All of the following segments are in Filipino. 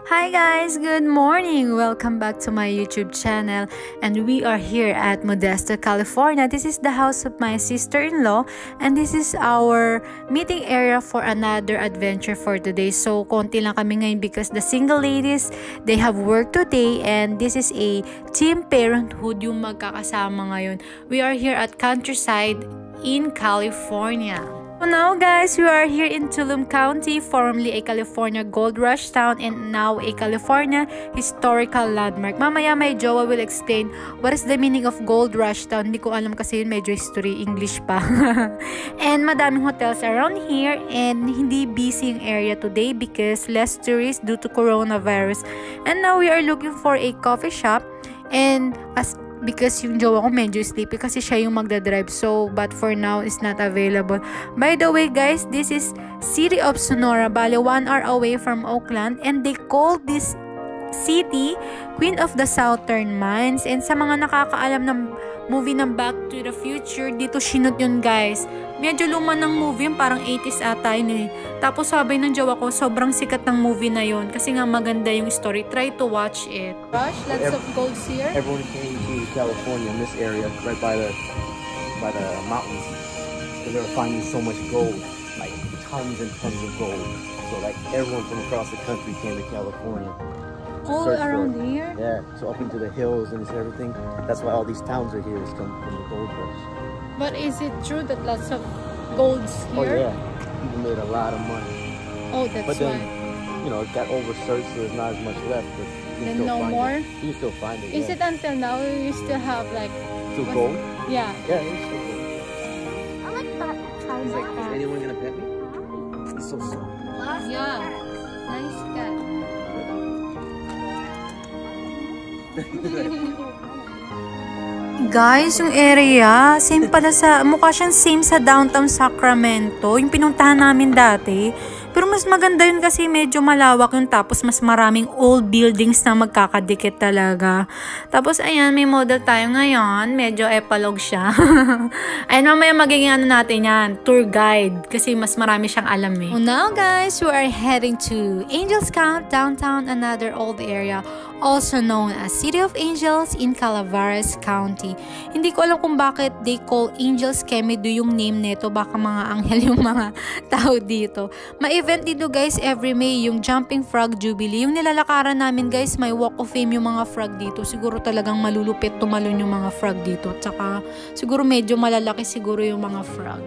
Hi guys, good morning. Welcome back to my YouTube channel, and we are here at Modesto, California. This is the house of my sister-in-law, and this is our meeting area for another adventure for today. So konti lang kami ngayon because the single ladies, they have work today, and this is a team parenthood yung magkakasama ngayon. We are here at Countryside in California. So now guys, we are here in Tulum County, formerly a California gold rush town and now a California historical landmark. Mamaya may Jowa will explain what is the meaning of gold rush town. Hindi ko alam kasi yun, medyo history, English pa. And madaming hotels around here, and hindi busy yung area today because less tourists due to coronavirus. And now we are looking for a coffee shop, and because yung jowa ko medyo sleepy kasi siya yung magdadrive, so but for now is not available. By the way guys, this is city of Sonora, bale 1 hour away from Oakland, and they call this city Queen of the Southern Mines. And sa mga nakakaalam ng movie ng Back to the Future, dito sinut yun guys. Medyo luma ng movie yun, parang 80s ata yun eh. Tapos sabi ng jowa ko, sobrang sikat ng movie na yun kasi nga maganda yung story. Try to watch it. Rush, lots of golds here. Everyone came to California in this area, right by the mountains, because they were finding so much gold, like tons and tons of gold. So like everyone from across the country came to California. All around here? Yeah, so up into the hills and everything. That's why all these towns are here, is come from the gold rush. But is it true that lots of golds here? Oh yeah, people made a lot of money. Oh, that's but then, why. you know, it got oversearched, so there's not as much left. But you can Then still no find more? it. You can still find it. Is it until now you still have like... still gold? Yeah. Yeah, it's still gold. I like that. He's like, is anyone gonna pet me? He's so soft. Yeah. Nice cat. Guys, yung area, same pala sa, mukha siyang same sa downtown Sacramento, yung pinuntahan namin dati. Pero mas maganda yun kasi medyo malawak yun, tapos mas maraming old buildings na magkakadikit talaga. Tapos ayan, may model tayo ngayon, medyo epilogue siya. Ayan, mamaya magiging ano natin yan, tour guide, kasi mas marami siyang alam eh. Well, now guys, we are heading to Angels Camp, downtown, another old area, also known as City of Angels in Calaveras County. Hindi ko alam kung bakit they call Angels Kemedu yung name nito, baka mga anghel yung mga tao dito. Event dito guys every May, yung Jumping Frog Jubilee. Yung nilalakaran namin guys, may Walk of Fame yung mga frog dito. Siguro talagang malulupit tumalon yung mga frog dito. Tsaka siguro medyo malalaki siguro yung mga frog.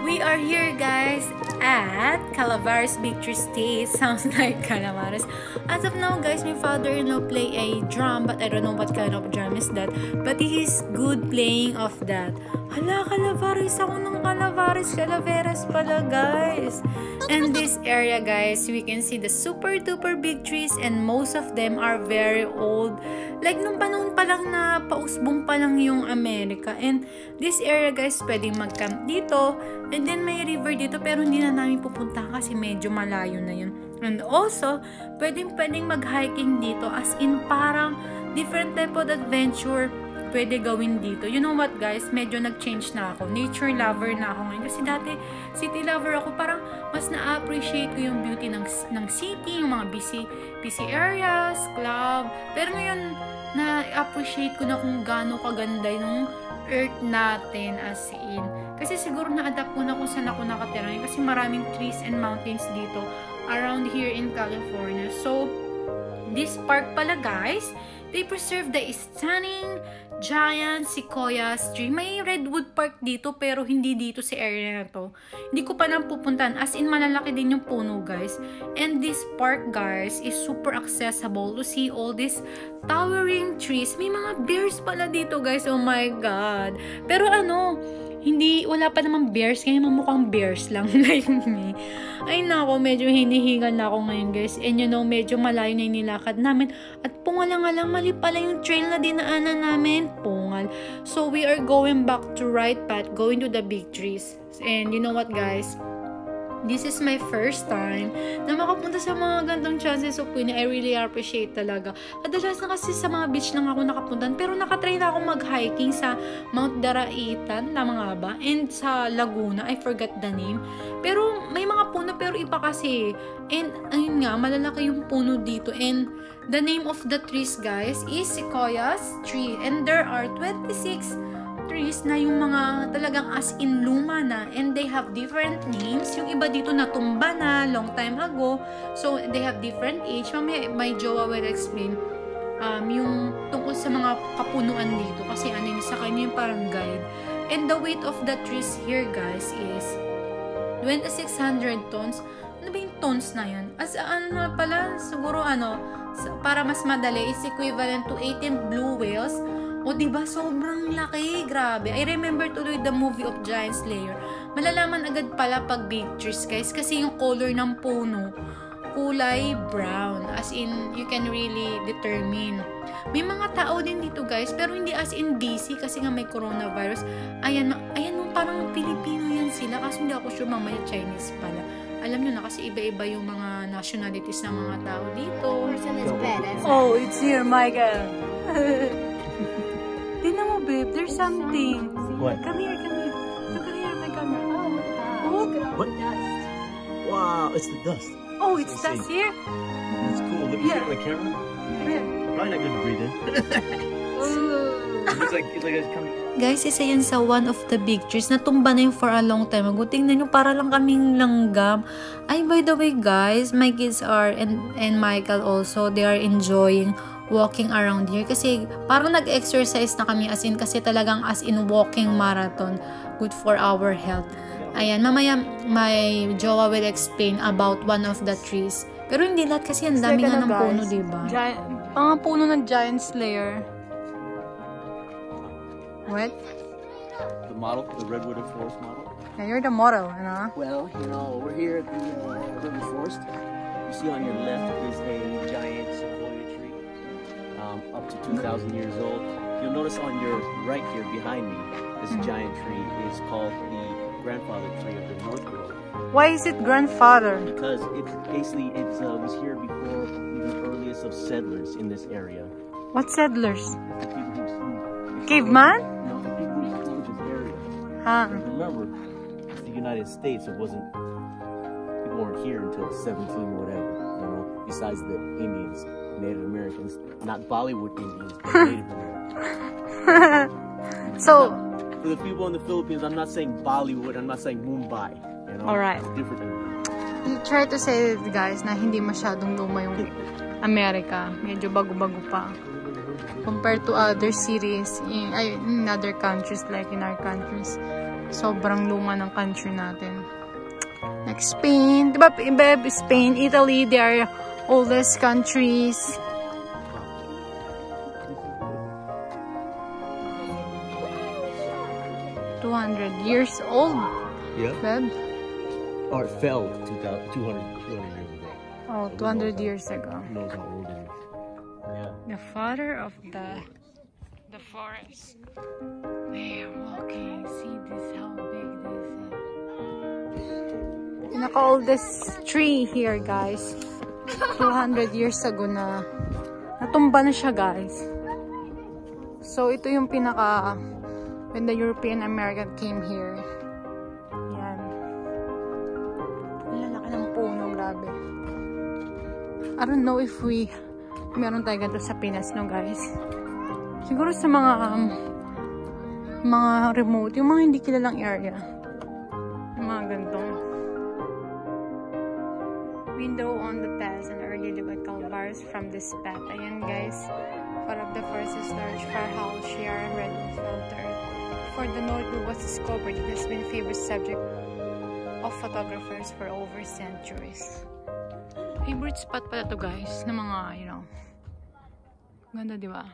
We are here guys at Calaveras Victory State. Sounds like Calaveras. As of now guys, my father-in-law play a drum, but I don't know what kind of drum is that. But he is good playing of that. Hala, Calaveras ako ng Calaveras pala guys. And this area guys, we can see the super duper big trees, and most of them are very old. Like nung panahon pa lang na pausbong pa lang yung Amerika. And this area guys, pwedeng mag-camp dito. And then may river dito, pero hindi na namin pupunta kasi medyo malayo na yun. And also, pwedeng mag-hiking dito, as in parang different type of adventure pwede gawin dito. You know what guys, medyo nag-change na ako. Nature lover na ako ngayon. Kasi dati, city lover ako. Parang mas na-appreciate ko yung beauty ng city, yung mga busy areas, club. Pero ngayon, na-appreciate ko na kung gaano kaganda yung earth natin as in. Kasi siguro na-adapt ko na kung saan ako nakatira. Kasi maraming trees and mountains dito around here in California. So, this park pala guys, they preserve the stunning giant sequoias tree. May redwood park dito pero hindi dito sa area na to. Hindi ko pa lang pupuntahan. As in malalaki din yung puno guys. And this park guys is super accessible to see all these towering trees. May mga bears pala dito guys. Oh my god. Pero ano, wala pa namang bears, kaya mamukhang bears lang like me. Ay nako, medyo hinihingal na ako ngayon guys. And you know, medyo malayo na yung nilakad namin. At pungal-ngalang mali pala yung trail na dinaanan namin. Pungal. So we are going back to right path, going to the big trees. And you know what guys? This is my first time na makapunta sa mga gandang chances of Queenie. I really appreciate talaga. Kadalasan kasi sa mga beach lang ako nakapuntan. Pero nakatry na ako mag-hiking sa Mount Daraitan, tama nga ba? And sa Laguna, I forgot the name. Pero may mga puno pero iba kasi. And ayun nga, malalaki yung puno dito. And the name of the trees guys is Sequoias tree. And there are 26 trees na yung mga talagang as in luma na, and they have different names. Yung iba dito natumba na long time ago, so they have different age. Mamaya my jowa will explain yung tungkol sa mga kapunuan dito kasi ano yun sa kanya yung parang guide. And the weight of the trees here guys is 2,600 tons. Ano ba yung tons na yun? As ano pala, siguro para mas madali, is equivalent to 18 blue whales. O diba, sobrang laki, grabe. I remember tuloy the movie of Giant Slayer. Malalaman agad pala pag big trees guys, kasi yung color ng puno, kulay brown. As in, you can really determine. May mga tao din dito guys, pero hindi as in busy kasi nga may coronavirus. Ayan, parang Pilipino yan sila, kasi hindi ako sure mamaya Chinese pala. Alam nyo na kasi iba-iba yung mga nationalities ng mga tao dito. Oh, it's here, Michael. Tingnan mo, babe. There's something. What? Come here, come here. Look at here, my camera. Look at all What? the dust. Wow, it's the dust. Oh, it's dust here? That's cool. Let me see it on the camera. Probably not good to breathe in. It's like it's coming. Guys, isa yan sa one of the big trees. Natumba na yung for a long time ago. Tingnan nyo, para lang kaming langgam. Ay, by the way, guys, my kids are, and Michael also, they are enjoying walking around here. Kasi parang nag-exercise na kami as in, kasi talagang as in walking marathon. Good for our health. Ayan, mamaya my jowa will explain about one of the trees. Pero hindi lahat kasi ang dami nga ng puno, diba? Mga puno ng Giant Slayer. What? The model, the redwood forest model. Yeah, you're the model, you know? Well, we're here at the redwood forest. You see on your left is a giant sequoia tree, up to 2,000 years old. You'll notice on your right here behind me, this giant tree is called the grandfather tree of the North Pole. Why is it grandfather? Because it was here before the earliest of settlers in this area. What settlers? The people who Caveman? No, the people who explored this area. Huh. Remember, it's the United States. People weren't here until 17 or whatever. Besides the Indians, Native Americans, not Bollywood Indians, but Native Americans. So, for the people in the Philippines, I'm not saying Bollywood. I'm not saying Mumbai. Alright. It's different Indians. you try to say guys na hindi masyadong luma yung America. Medyo bago-bago pa. Compared to other cities in other countries like in our countries. Sobrang luma ng country natin. Like Spain. Diba, Spain, Italy, they are oldest countries. $200 years old. Yeah. Beb. Or it fell 200 years ago. Oh, 200 years ago. Who knows how old it is? Yeah. The father of the forest. They are walking. See this, how big this is. Pinaka-oldest tree here, guys. 200 years ago na natumba na siya, guys. So, ito yung pinaka when the European American came here. Yan. Ang lalaki ng puno, grabe. I don't know if meron tayo ganito sa Pinas, no, guys. Siguro sa mga remote, yung mga hindi kilalang area. Yung mga ganitong window on the past and early Liverpool bars from this spot. Ayan, guys. One of the first large farmhouse share and redwood filter. For the Northwood was discovered, it has been a favorite subject of photographers for over centuries. Favorite spot pala to, guys, na mga, ganda, di ba?